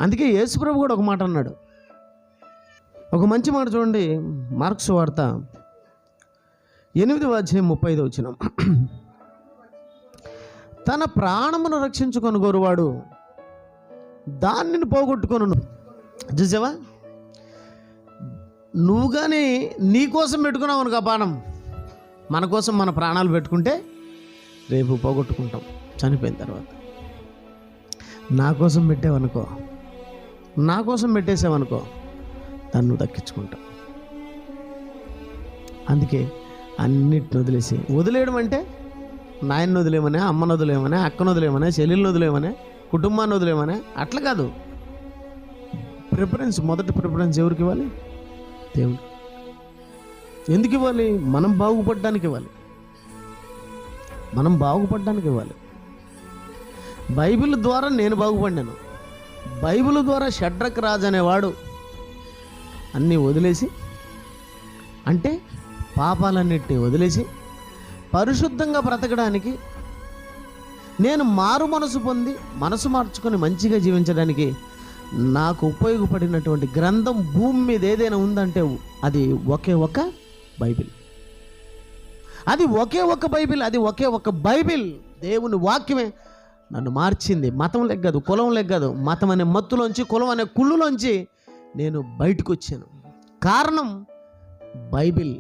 అందుకే యేసుప్రభు కూడా ఒక మాట అన్నాడు, ఒక మంచి మాట చూడండి. మార్కు సువార్త 8:35 తన ప్రాణమును రక్షించుకొని గోరువాడు దానిని పోగొట్టుకొను. చూసావా, నువ్వు కానీ నీ కోసం పెట్టుకున్నావు అనుకో ప్రాణం, మన కోసం మన ప్రాణాలు పెట్టుకుంటే రేపు పోగొట్టుకుంటాం చనిపోయిన తర్వాత. నా కోసం పెట్టావనుకో, నా కోసం పెట్టేసావనుకో, దాన్ని నువ్వు దక్కించుకుంటావు. అందుకే అన్నిటిని వదిలేసి, వదిలేయడం అంటే నాయన్ని వదిలేమనే, అమ్మను వదిలేమనే, అక్కను వదిలేమనే, చెల్లెల్ని వదిలేమనే, కుటుంబాన్ని వదిలేమనే, అట్లా కాదు. మొదటి ప్రిఫరెన్స్ ఎవరికి ఇవ్వాలి? దేవుడు. ఎందుకు ఇవ్వాలి? మనం బాగుపడడానికి ఇవ్వాలి, మనం బాగుపడడానికి ఇవ్వాలి. బైబిల్ ద్వారా నేను బాగుపడ్డాను. బైబిల్ ద్వారా షడ్రక్ రాజు అనేవాడు అన్నీ వదిలేసి, అంటే పాపాలన్నిటిని వదిలేసి పరిశుద్ధంగా బ్రతకడానికి, నేను మారు మనసు పొంది మనసు మార్చుకొని మంచిగా జీవించడానికి నాకు ఉపయోగపడినటువంటి గ్రంథం భూమి మీద ఏదైనా ఉందంటే అది ఒకే ఒక బైబిల్. అది ఒకే ఒక బైబిల్. అది ఒకే ఒక బైబిల్. దేవుని వాక్యమే నన్ను మార్చింది. మతం లెగ్గదు, కులం లెగ్గదు. మతం అనే మత్తులోంచి, కులం అనే కుళ్ళులోంచి నేను బయటకు వచ్చాను. కారణం బైబిల్.